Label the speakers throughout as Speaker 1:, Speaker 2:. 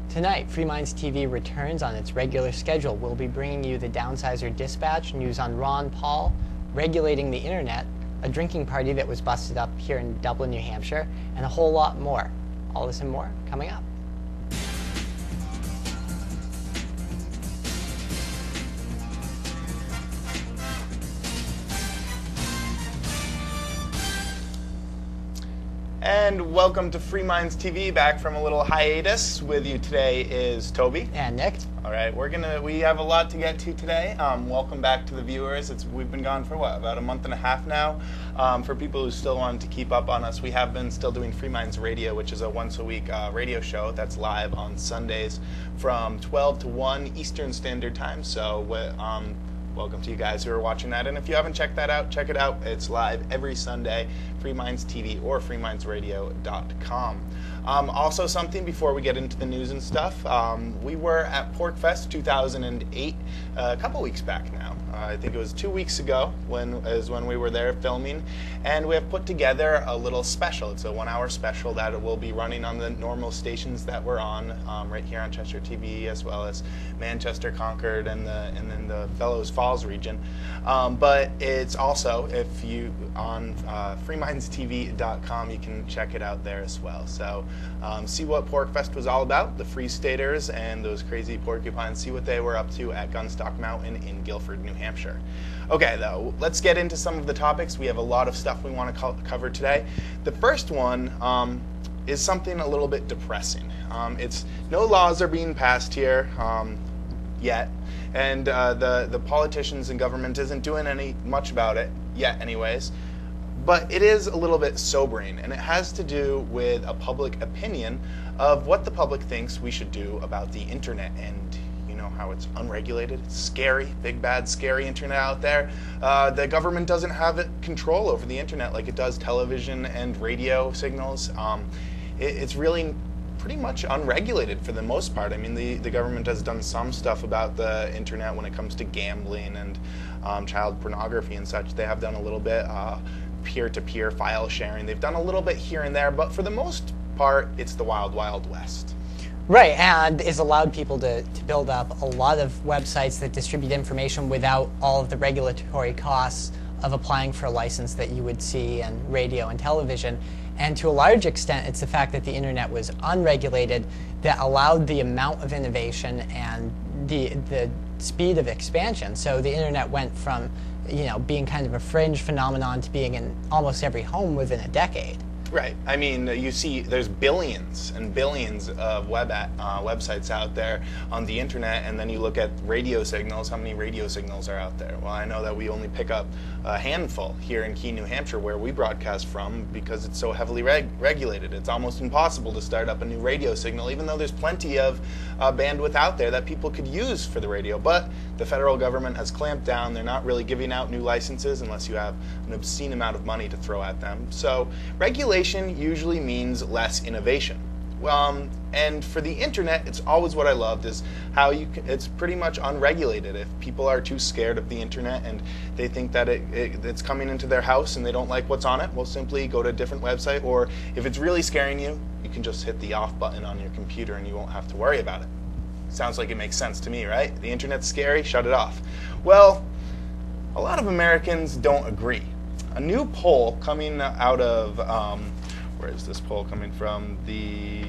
Speaker 1: Tonight, Free Minds TV returns on its regular schedule. We'll be bringing you the Downsizer Dispatch, news on Ron Paul, regulating the internet, a drinking party that was busted up here in Dublin, New Hampshire, and a whole lot more. All this and more coming up.
Speaker 2: And welcome to Free Minds TV, back from a little hiatus. With you today is Toby.
Speaker 1: And Nick.
Speaker 2: All right, we have a lot to get to today. Welcome back to the viewers. We've been gone for what, about a month and a half now. For people who still want to keep up on us, we have been still doing Free Minds Radio, which is a once-a-week radio show that's live on Sundays from 12 to 1 Eastern Standard Time. So welcome to you guys who are watching that. And if you haven't checked that out, check it out. It's live every Sunday, Free Minds TV or freemindsradio.com. Also something before we get into the news and stuff, we were at PorcFest 2008 a couple weeks back now. I think it was 2 weeks ago when we were there filming, and we have put together a little special. It's a 1-hour special that will be running on the normal stations that we're on, right here on Chester TV, as well as Manchester, Concord, and then the Fellows Falls region. But it's also, if you on freemindstv.com, you can check it out there as well. So see what PorcFest was all about, the Free Staters and those crazy porcupines, see what they were up to at Gunstock Mountain in Guilford, New Hampshire. Okay, though, let's get into some of the topics. We have a lot of stuff we want to cover today. The first one is something a little bit depressing. It's no laws are being passed here yet, and the politicians and government isn't doing much about it yet anyways. But it is a little bit sobering, and it has to do with a public opinion of what the public thinks we should do about the internet. And you know how it's unregulated, it's scary, big bad scary internet out there. The government doesn't have control over the internet like it does television and radio signals. It's really pretty much unregulated for the most part. I mean, the government has done some stuff about the internet when it comes to gambling and child pornography and such. They have done a little bit peer-to-peer file sharing. They've done a little bit here and there, but for the most part, it's the wild, wild west.
Speaker 1: Right, and it's allowed people to build up a lot of websites that distribute information without all of the regulatory costs of applying for a license that you would see in radio and television. And to a large extent, it's the fact that the internet was unregulated that allowed the amount of innovation and the speed of expansion. So the internet went from, being kind of a fringe phenomenon to being in almost every home within a decade.
Speaker 2: Right. I mean, you see there's billions and billions of websites out there on the internet, and then you look at radio signals. How many radio signals are out there? Well, I know that we only pick up a handful here in Keene, New Hampshire, where we broadcast from, because it's so heavily regulated. It's almost impossible to start up a new radio signal, even though there's plenty of bandwidth out there that people could use for the radio. But the federal government has clamped down. They're not really giving out new licenses unless you have an obscene amount of money to throw at them. So regulation usually means less innovation. And for the internet, it's always what I loved is how it's pretty much unregulated. If people are too scared of the internet and they think that it's coming into their house and they don't like what's on it, well, simply go to a different website, or if it's really scaring you, you can just hit the off button on your computer and you won't have to worry about it. Sounds like it makes sense to me, right? The internet's scary, shut it off. Well, a lot of Americans don't agree. A new poll coming out of, where is this poll coming from? The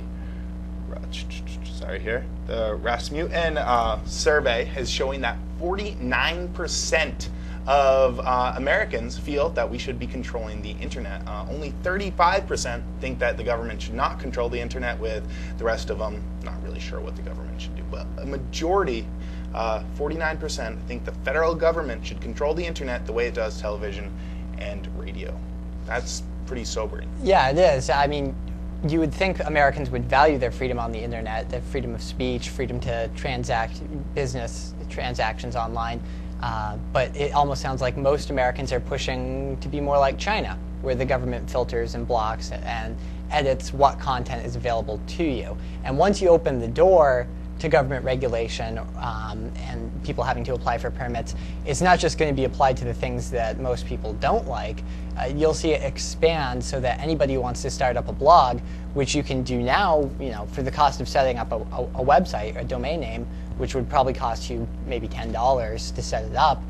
Speaker 2: Rasmussen survey is showing that 49% of Americans feel that we should be controlling the internet. Only 35% think that the government should not control the internet, with the rest of them not really sure what the government should do. But a majority, 49%, think the federal government should control the internet the way it does television and radio. That's pretty sobering. Yeah, it is. I mean, you would think Americans would value their freedom on the internet, their freedom of speech, freedom to transact business transactions online, but it almost sounds like most Americans are pushing to be more like China, where the government filters and blocks and edits what content is available to you. And once you open the door
Speaker 1: to government regulation and people having to apply for permits, it's not just going to be applied to the things that most people don't like. You'll see it expand so that anybody who wants to start up a blog, which you can do now, for the cost of setting up a website, a domain name, which would probably cost you maybe $10 to set it up.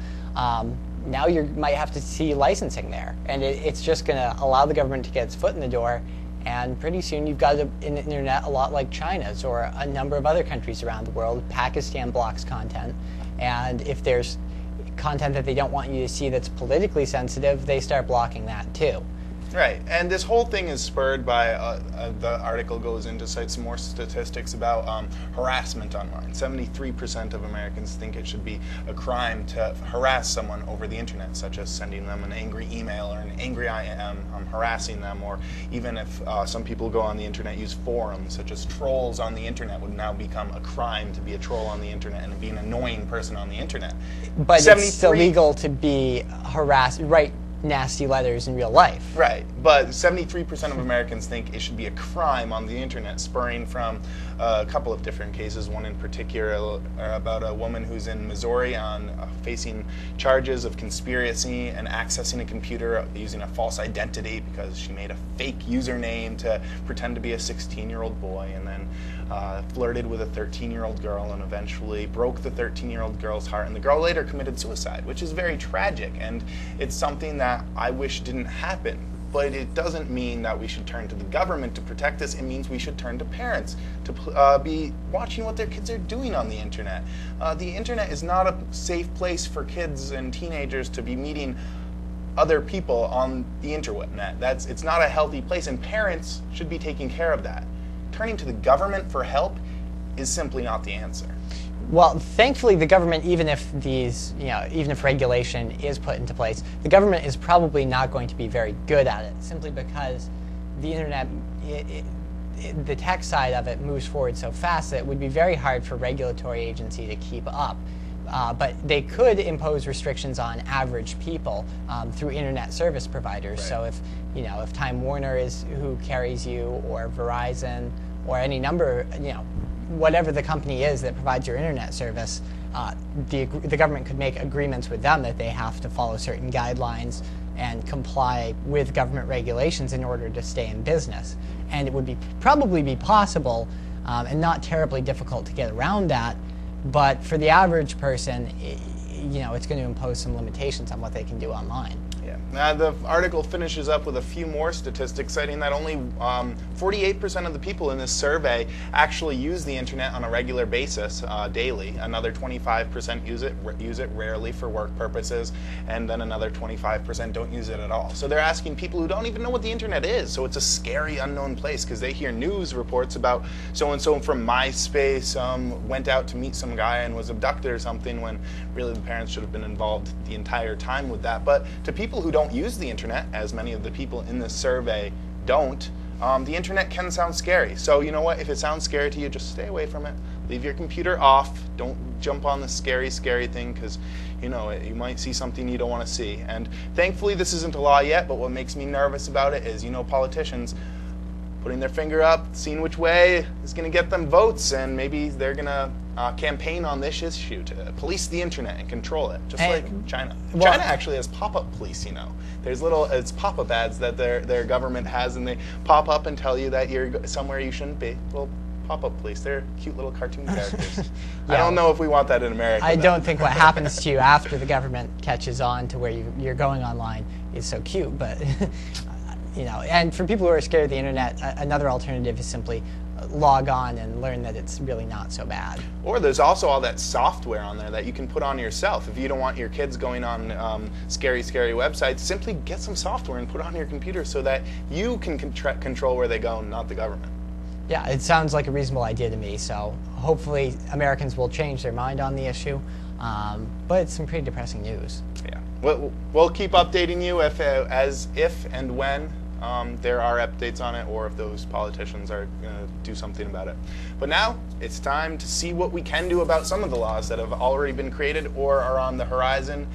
Speaker 1: Now you might have to see licensing there, and it's just going to allow the government to get its foot in the door, and pretty soon you've got an internet a lot like China's or a number of other countries around the world. Pakistan blocks content, and if there's content that they don't want you to see that's politically sensitive, they start blocking that too.
Speaker 2: Right, and this whole thing is spurred by, the article goes into cite some more statistics about harassment online. 73% of Americans think it should be a crime to harass someone over the internet, such as sending them an angry email or an angry IM, harassing them, or even if some people go on the internet, use forums, such as trolls on the internet would now become a crime to be a troll on the internet and be an annoying person on the internet.
Speaker 1: But it's illegal to be harassed, right? Nasty letters in real life.
Speaker 2: Right, but 73% of Americans think it should be a crime on the internet, spurring from a couple of different cases. One in particular about a woman who's in Missouri on facing charges of conspiracy and accessing a computer using a false identity because she made a fake username to pretend to be a 16-year-old boy, and then flirted with a 13-year-old girl and eventually broke the 13-year-old girl's heart, and the girl later committed suicide, which is very tragic, and it's something that I wish didn't happen. But it doesn't mean that we should turn to the government to protect us. It means we should turn to parents to be watching what their kids are doing on the internet. The internet is not a safe place for kids and teenagers to be meeting other people on the internet. It's not a healthy place, and parents should be taking care of that. Turning to the government for help is simply not the answer.
Speaker 1: Well, thankfully, the government, even if even if regulation is put into place, the government is probably not going to be very good at it, simply because the internet, the tech side of it moves forward so fast that it would be very hard for a regulatory agency to keep up. But they could impose restrictions on average people through internet service providers.
Speaker 2: Right.
Speaker 1: So if Time Warner is who carries you, or Verizon, or any number, whatever the company is that provides your internet service, the government could make agreements with them that they have to follow certain guidelines and comply with government regulations in order to stay in business. And it would probably be possible and not terribly difficult to get around that. But for the average person, it's going to impose some limitations on what they can do online.
Speaker 2: Yeah. Now, the article finishes up with a few more statistics, citing that only 48% of the people in this survey actually use the internet on a regular basis daily. Another 25% use it rarely for work purposes, and then another 25% don't use it at all. So they're asking people who don't even know what the internet is. So it's a scary, unknown place, because they hear news reports about so-and-so from MySpace went out to meet some guy and was abducted or something, when really the parents should have been involved the entire time with that. But to people who don't use the internet, as many of the people in this survey don't, the internet can sound scary. So you know what? If it sounds scary to you, just stay away from it. Leave your computer off. Don't jump on the scary thing, because you might see something you don't want to see. And thankfully this isn't a law yet, but what makes me nervous about it is, politicians putting their finger up, seeing which way is going to get them votes, and maybe they're going to campaign on this issue to police the internet and control it, just like China.
Speaker 1: Well,
Speaker 2: China actually has pop-up police, There's it's pop-up ads that their government has, and they pop up and tell you that you're somewhere you shouldn't be. Well, pop-up police, they're cute little cartoon characters.
Speaker 1: Yeah.
Speaker 2: I don't know if we want that in America.
Speaker 1: I don't think what happens to you after the government catches on to where you're going online is so cute, but and for people who are scared of the internet, another alternative is simply log on and learn that it's really not so bad.
Speaker 2: Or there's also all that software on there that you can put on yourself. If you don't want your kids going on scary websites, simply get some software and put it on your computer so that you can control where they go, not the government.
Speaker 1: Yeah, it sounds like a reasonable idea to me, so hopefully Americans will change their mind on the issue, but it's some pretty depressing news.
Speaker 2: Yeah, we'll keep updating you if and when there are updates on it, or if those politicians are going to do something about it. But now it's time to see what we can do about some of the laws that have already been created or are on the horizon.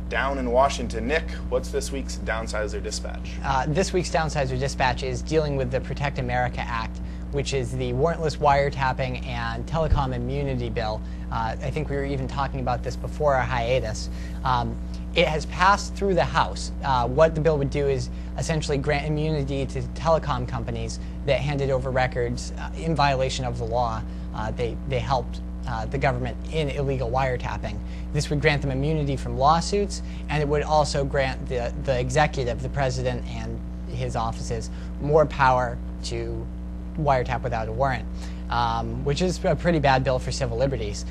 Speaker 2: Down in Washington, Nick, what's this week's Downsizer Dispatch?
Speaker 1: This week's Downsizer Dispatch is dealing with the Protect America Act, which is the warrantless wiretapping and telecom immunity bill. I think we were even talking about this before our hiatus. It has passed through the House. What the bill would do is essentially grant immunity to telecom companies that handed over records in violation of the law. They helped the government in illegal wiretapping. This would grant them immunity from lawsuits, and it would also grant the executive, the president and his offices, more power to wiretap without a warrant, which is a pretty bad bill for civil liberties.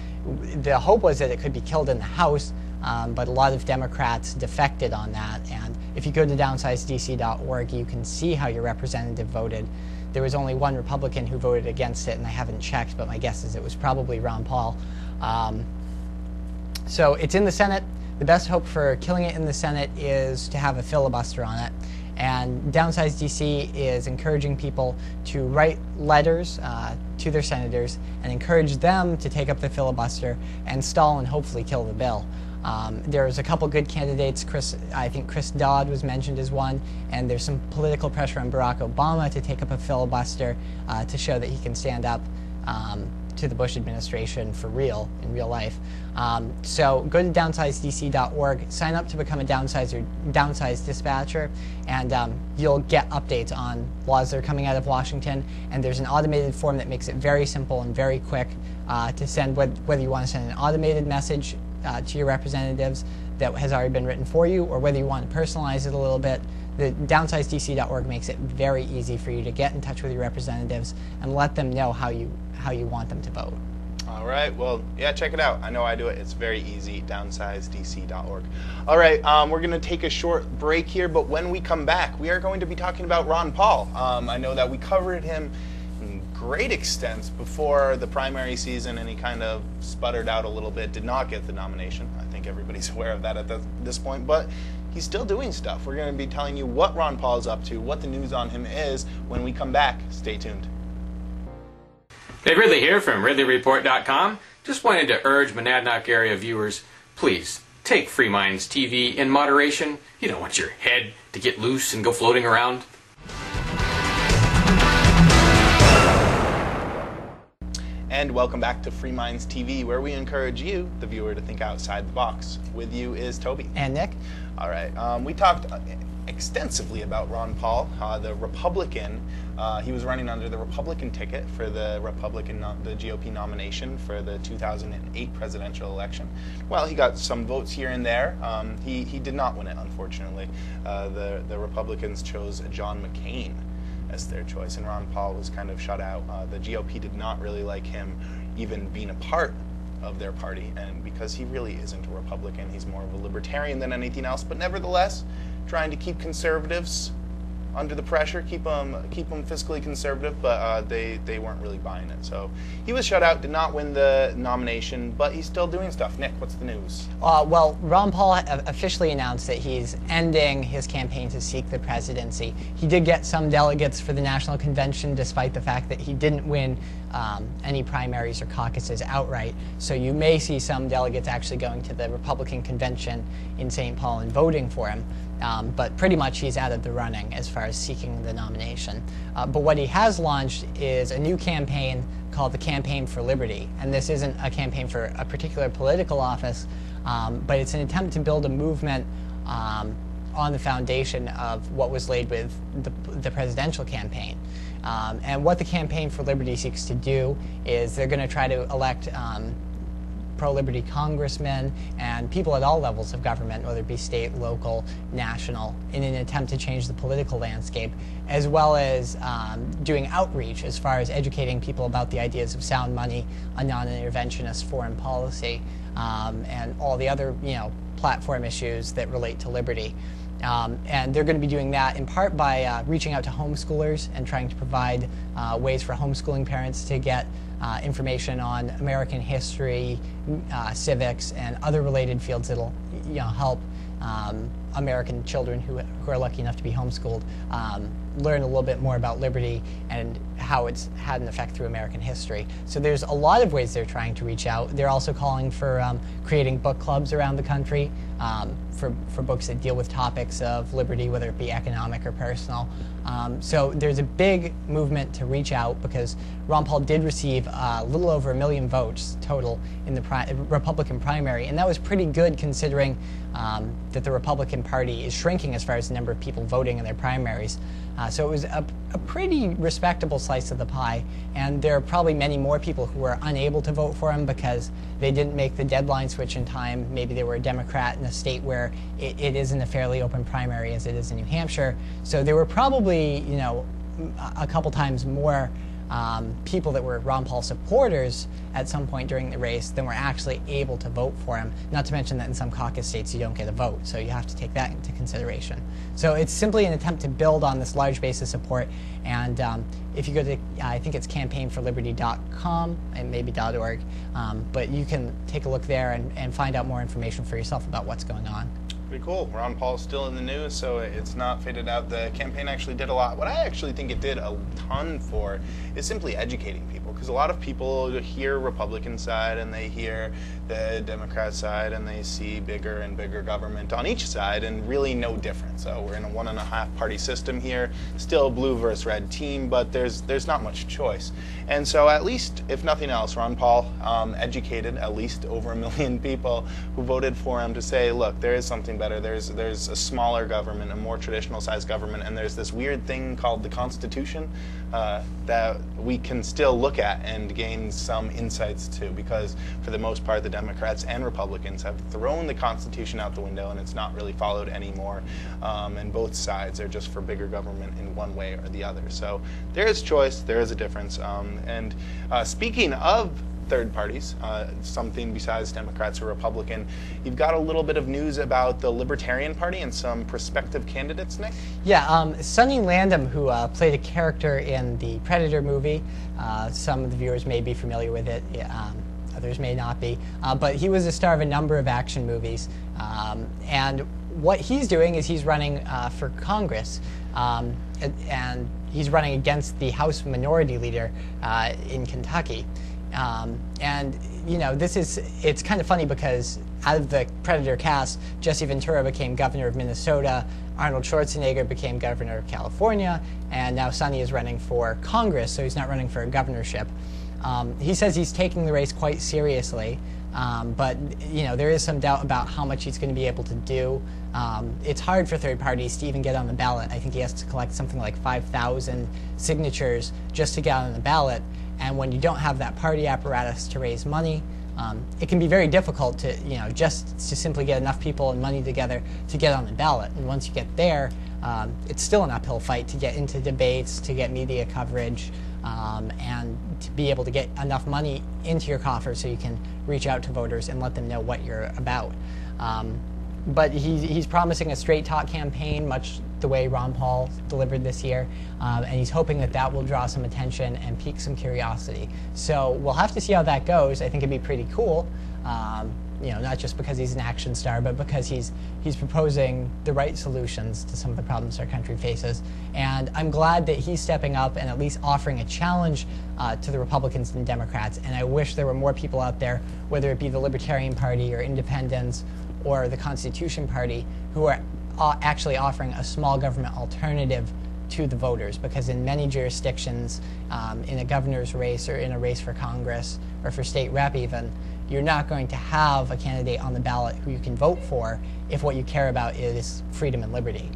Speaker 1: The hope was that it could be killed in the House, but a lot of Democrats defected on that, and if you go to downsizerdc.org, you can see how your representative voted. There was only one Republican who voted against it, and I haven't checked, but my guess is it was probably Ron Paul. So it's in the Senate. The best hope for killing it in the Senate is to have a filibuster on it. And Downsize DC is encouraging people to write letters to their senators and encourage them to take up the filibuster and stall and hopefully kill the bill. There's a couple good candidates. I think Chris Dodd was mentioned as one, and there's some political pressure on Barack Obama to take up a filibuster to show that he can stand up to the Bush administration for real, in real life. So go to downsizerdc.org, sign up to become a Downsize Dispatcher, and you'll get updates on laws that are coming out of Washington. And there's an automated form that makes it very simple and very quick to send, whether you want to send an automated message to your representatives that has already been written for you, or whether you want to personalize it a little bit. The downsizerdc.org makes it very easy for you to get in touch with your representatives and let them know how you want them to vote.
Speaker 2: All right, well, yeah, check it out. I know I do it. It's very easy, downsizerdc.org. All right, we're going to take a short break here, but when we come back, we are going to be talking about Ron Paul. I know that we covered him in great extent before the primary season, and he kind of sputtered out a little bit, did not get the nomination. I think everybody's aware of that at this point, but he's still doing stuff. We're going to be telling you what Ron Paul is up to, what the news on him is when we come back. Stay tuned.
Speaker 3: Dave Ridley here from RidleyReport.com. Just wanted to urge Monadnock area viewers, please take Free Minds TV in moderation. You don't want your head to get loose and go floating around.
Speaker 2: And welcome back to Free Minds TV, where we encourage you, the viewer, to think outside the box. With you is Toby.
Speaker 1: And Nick.
Speaker 2: All right. We talked extensively about Ron Paul, the Republican. He was running under the Republican ticket for the GOP nomination for the 2008 presidential election. Well, he got some votes here and there. He did not win it, unfortunately. The Republicans chose John McCain as their choice, and Ron Paul was kind of shut out. The GOP did not really like him even being a part of their party, and because he really isn't a Republican, he's more of a libertarian than anything else, but nevertheless trying to keep conservatives under the pressure, keep them fiscally conservative, but they weren't really buying it. So he was shut out, did not win the nomination, but he's still doing stuff. Nick, what's the news?
Speaker 1: Well, Ron Paul officially announced that he's ending his campaign to seek the presidency. He did get some delegates for the National Convention, despite the fact that he didn't win any primaries or caucuses outright. So you may see some delegates actually going to the Republican convention in St. Paul and voting for him. But pretty much he's out of the running as far as seeking the nomination. But what he has launched is a new campaign called the Campaign for Liberty. And this isn't a campaign for a particular political office, but it's an attempt to build a movement on the foundation of what was laid with the presidential campaign. And what the Campaign for Liberty seeks to do is they're going to try to elect pro-liberty congressmen and people at all levels of government, whether it be state, local, national, in an attempt to change the political landscape, as well as doing outreach as far as educating people about the ideas of sound money, a non-interventionist foreign policy, and all the other platform issues that relate to liberty. And they're going to be doing that in part by reaching out to homeschoolers and trying to provide ways for homeschooling parents to get information on American history, civics, and other related fields that'll help American children who are lucky enough to be homeschooled learn a little bit more about liberty and how it's had an effect through American history. So there's a lot of ways they're trying to reach out. They're also calling for creating book clubs around the country for books that deal with topics of liberty, whether it be economic or personal. So there's a big movement to reach out because Ron Paul did receive a little over 1 million votes total in the Republican primary, and that was pretty good considering that the Republican Party is shrinking as far as the number of people voting in their primaries. So it was a pretty respectable slice of the pie, and there are probably many more people who were unable to vote for him because they didn't make the deadline switch in time. Maybe they were a Democrat in a state where it isn't a fairly open primary as it is in New Hampshire. So there were probably, you know, a couple times more people that were Ron Paul supporters at some point during the race than were actually able to vote for him. Not to mention that in some caucus states you don't get a vote, so you have to take that into consideration. So it's simply an attempt to build on this large base of support. And if you go to, I think it's campaignforliberty.com and maybe .org, but you can take a look there and find out more information for yourself about what's going on.
Speaker 2: Pretty cool. Ron Paul's still in the news, so it's not faded out. The campaign actually did a lot. What I actually think it did a ton for is simply educating people, because a lot of people hear Republican side and they hear the Democrat side and they see bigger and bigger government on each side and really no difference. So we're in a 1.5 party system here, still blue versus red team, but there's not much choice. And so at least, if nothing else, Ron Paul educated at least over 1 million people who voted for him to say, look, there is something better. There's a smaller government, a more traditional sized government, and there's this weird thing called the Constitution that we can still look at and gain some insights to, because for the most part the Democrats and Republicans have thrown the Constitution out the window and it's not really followed anymore, and both sides are just for bigger government in one way or the other. So there is choice, there is a difference, and speaking of third parties, something besides Democrats or Republican, you've got a little bit of news about the Libertarian Party and some prospective candidates, Nick?
Speaker 1: Yeah, Sonny Landham, who played a character in the Predator movie, some of the viewers may be familiar with it, others may not be, but he was a star of a number of action movies, and what he's doing is he's running for Congress, and he's running against the House Minority Leader in Kentucky. And, you know, it's kind of funny because out of the Predator cast, Jesse Ventura became governor of Minnesota, Arnold Schwarzenegger became governor of California, and now Sonny is running for Congress, so he's not running for a governorship. He says he's taking the race quite seriously, but, you know, there is some doubt about how much he's going to be able to do. It's hard for third parties to even get on the ballot. I think he has to collect something like 5,000 signatures just to get on the ballot. And when you don't have that party apparatus to raise money, it can be very difficult to, you know, just to simply get enough people and money together to get on the ballot. And once you get there, it's still an uphill fight to get into debates, to get media coverage, and to be able to get enough money into your coffer so you can reach out to voters and let them know what you're about. But he's promising a straight talk campaign, much the way Ron Paul delivered this year, and he's hoping that will draw some attention and pique some curiosity. So we'll have to see how that goes. I think it'd be pretty cool, you know, not just because he's an action star, but because he's proposing the right solutions to some of the problems our country faces. And I'm glad that he's stepping up and at least offering a challenge to the Republicans and Democrats. And I wish there were more people out there, whether it be the Libertarian Party or independents or the Constitution Party, who are actually offering a small government alternative to the voters, because in many jurisdictions, in a governor's race or in a race for Congress or for state rep even, you're not going to have a candidate on the ballot who you can vote for if what you care about is freedom and liberty.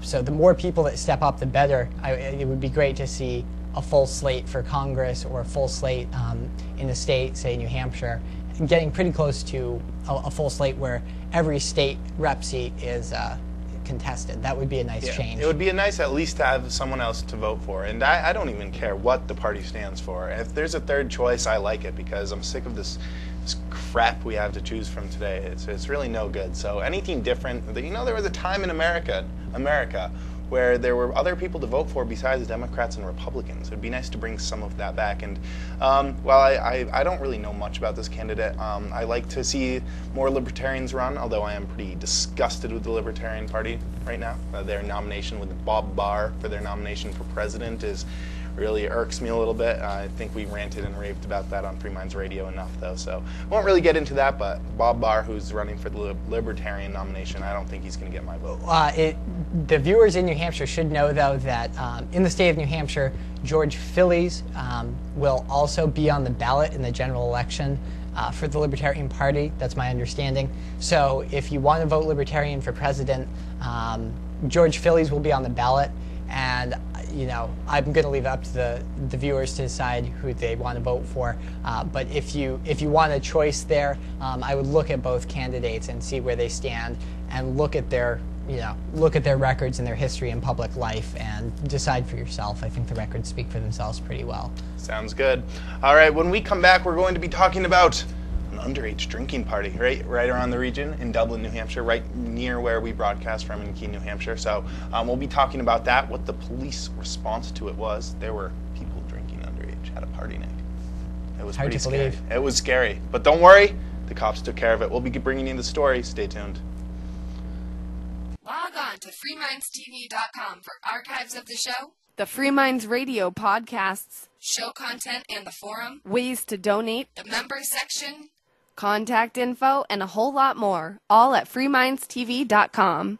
Speaker 1: So the more people that step up, the better. It would be great to see a full slate for Congress or a full slate in a state, say New Hampshire, getting pretty close to a full slate where every state rep seat is contested. That would be a nice change.
Speaker 2: It would be nice at least to have someone else to vote for. And I don't even care what the party stands for. If there's a third choice, I like it, because I'm sick of this crap we have to choose from today. It's really no good. So anything different. You know, there was a time in America where there were other people to vote for besides Democrats and Republicans. It would be nice to bring some of that back. And while I don't really know much about this candidate, I like to see more libertarians run, although I am pretty disgusted with the Libertarian Party right now. Their nomination with Bob Barr for their nomination for president really irks me a little bit. I think we ranted and raved about that on Free Minds Radio enough, though, so I won't really get into that. But Bob Barr, who's running for the Libertarian nomination, I don't think he's going to get my vote.
Speaker 1: The viewers in New Hampshire should know, though, that in the state of New Hampshire, George Phillies will also be on the ballot in the general election for the Libertarian Party. That's my understanding. So if you want to vote Libertarian for president, George Phillies will be on the ballot. And I'm going to leave it up to the viewers to decide who they want to vote for. But if you want a choice there, I would look at both candidates and see where they stand, and look at their records and their history in public life, and decide for yourself. I think the records speak for themselves pretty well.
Speaker 2: Sounds good. All right, when we come back, we're going to be talking about an underage drinking party right around the region in Dublin, New Hampshire, right near where we broadcast from in Keene, New Hampshire. So we'll be talking about that, what the police response to it was. There were people drinking underage at a party, Nick. It was pretty scary. It was scary, but don't worry, the cops took care of it. We'll be bringing you the story. Stay tuned.
Speaker 4: Log on to freemindstv.com for archives of the show, the Free Minds Radio podcasts, show content and the forum, ways to donate, the members section, contact info, and a whole lot more, all at freemindstv.com.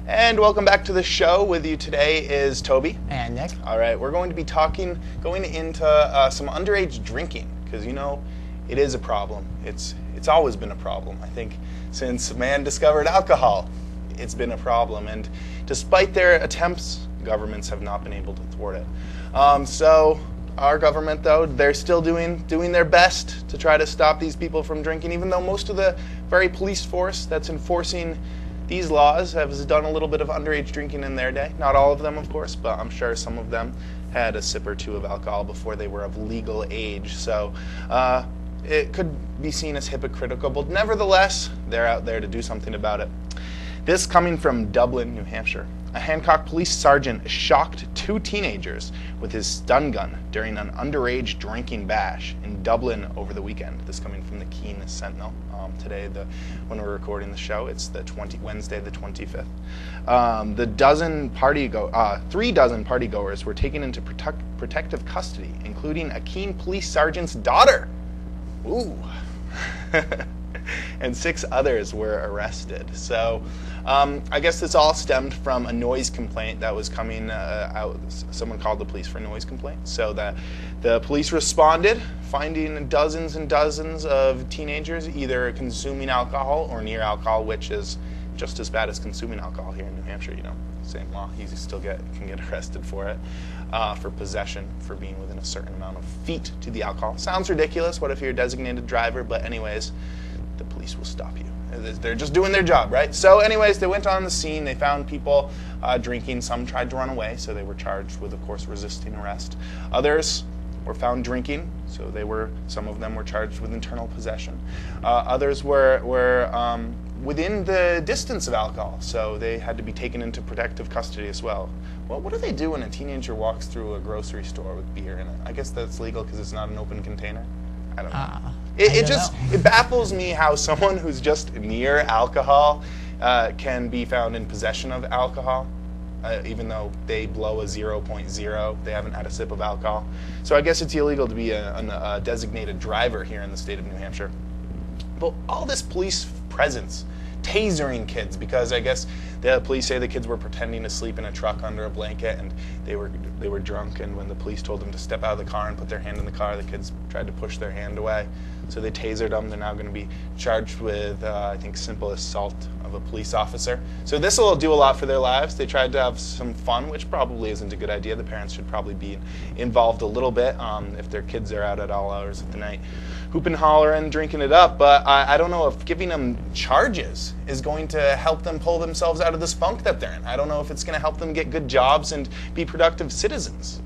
Speaker 2: And welcome back to the show. With you today is Toby.
Speaker 1: And Nick.
Speaker 2: All right, we're going to be going into some underage drinking, because it is a problem. It's always been a problem. I think since man discovered alcohol, it's been a problem. And despite their attempts, governments have not been able to thwart it. So our government, though, they're still doing their best to try to stop these people from drinking, even though most of the very police force that's enforcing these laws has done a little bit of underage drinking in their day. Not all of them, of course, but I'm sure some of them had a sip or two of alcohol before they were of legal age. So it could be seen as hypocritical, but nevertheless, they're out there to do something about it. This coming from Dublin, New Hampshire. A Hancock police sergeant shocked two teenagers with his stun gun during an underage drinking bash in Dublin over the weekend. This coming from the Keene Sentinel. Today, when we're recording the show, it's Wednesday the 25th. 3 dozen partygoers were taken into protective custody, including a Keene police sergeant's daughter. Ooh. And 6 others were arrested. So I guess this all stemmed from a noise complaint that was coming out. Someone called the police for a noise complaint. So the police responded, finding dozens and dozens of teenagers either consuming alcohol or near alcohol, which is just as bad as consuming alcohol here in New Hampshire. Same law. You still can get arrested for it, for possession, for being within a certain amount of feet to the alcohol. Sounds ridiculous. What if you're a designated driver? But anyways, the police will stop you. They're just doing their job, right? So anyways, they went on the scene. They found people drinking. Some tried to run away, so they were charged with, of course, resisting arrest. Others were found drinking, so some of them were charged with internal possession. Others were within the distance of alcohol, so they had to be taken into protective custody as well. Well, what do they do when a teenager walks through a grocery store with beer in it? I guess that's legal because it's not an open container. I don't know. It baffles me how someone who's just near alcohol can be found in possession of alcohol, even though they blow a 0.0. They haven't had a sip of alcohol. So I guess it's illegal to be a designated driver here in the state of New Hampshire. But all this police presence, tasering kids, because I guess the police say the kids were pretending to sleep in a truck under a blanket, and they were drunk, and when the police told them to step out of the car and put their hand in the car, the kids tried to push their hand away. So they tasered them. They're now going to be charged with, I think, simple assault of a police officer. So this will do a lot for their lives. They tried to have some fun, which probably isn't a good idea. The parents should probably be involved a little bit if their kids are out at all hours of the night hooping, hollering, drinking it up. But I don't know if giving them charges is going to help them pull themselves out of this funk that they're in. I don't know if it's going to help them get good jobs and be productive citizens.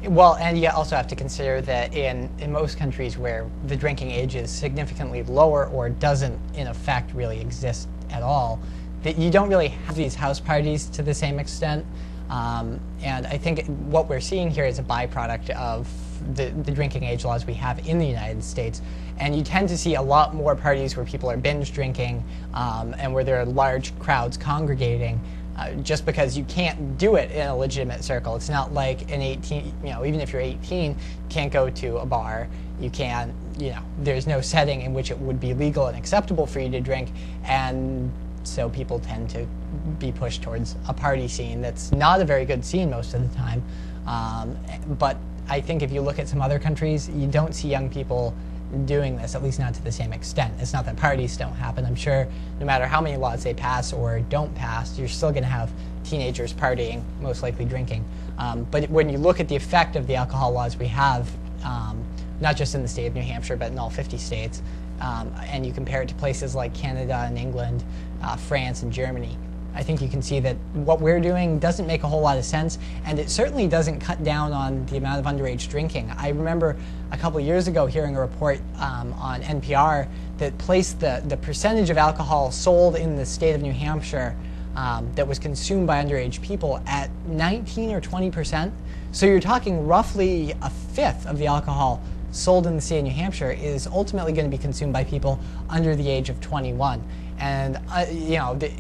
Speaker 1: Well, and you also have to consider that in most countries where the drinking age is significantly lower or doesn't in effect really exist at all, that you don't really have these house parties to the same extent. And I think what we're seeing here is a byproduct of the drinking age laws we have in the United States. And you tend to see a lot more parties where people are binge drinking and where there are large crowds congregating. Just because you can't do it in a legitimate circle. It's not like an 18, even if you're 18, you can't go to a bar. You can't, there's no setting in which it would be legal and acceptable for you to drink. And so people tend to be pushed towards a party scene that's not a very good scene most of the time. But I think if you look at some other countries, you don't see young people doing this, at least not to the same extent. It's not that parties don't happen. I'm sure no matter how many laws they pass or don't pass, you're still going to have teenagers partying, most likely drinking. But when you look at the effect of the alcohol laws we have, not just in the state of New Hampshire, but in all 50 states, and you compare it to places like Canada and England, France and Germany, I think you can see that what we're doing doesn't make a whole lot of sense, and it certainly doesn't cut down on the amount of underage drinking. I remember a couple years ago hearing a report on NPR that placed the percentage of alcohol sold in the state of New Hampshire that was consumed by underage people at 19 or 20%. So you're talking roughly a fifth of the alcohol sold in the state of New Hampshire is ultimately going to be consumed by people under the age of 21. And,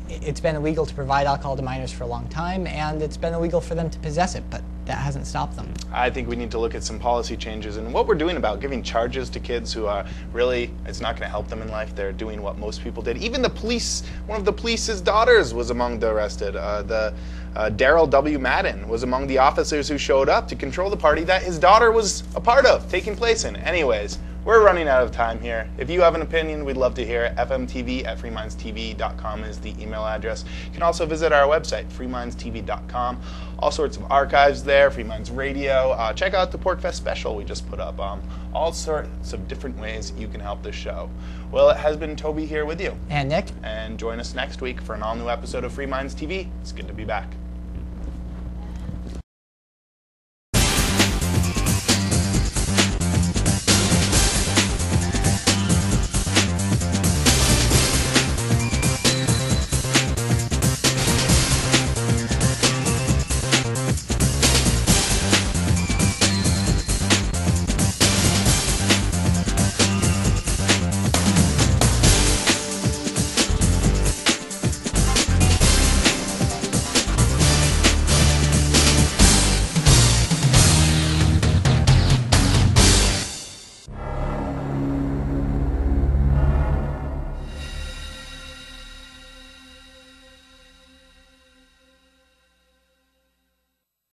Speaker 1: it's been illegal to provide alcohol to minors for a long time, and it's been illegal for them to possess it, but that hasn't stopped them.
Speaker 2: I think we need to look at some policy changes and what we're doing about giving charges to kids who are really, it's not going to help them in life. They're doing what most people did. Even the police, one of the police's daughters was among the arrested. Daryl W. Madden was among the officers who showed up to control the party that his daughter was a part of, taking place in. Anyways, we're running out of time here. If you have an opinion, we'd love to hear it. fmtv@freemindstv.com is the email address. You can also visit our website, freemindstv.com. All sorts of archives there, Free Minds Radio. Check out the PorcFest special we just put up. All sorts of different ways you can help this show. Well, it has been Toby here with you.
Speaker 1: And Nick.
Speaker 2: And join us next week for an all-new episode of Free Minds TV. It's good to be back.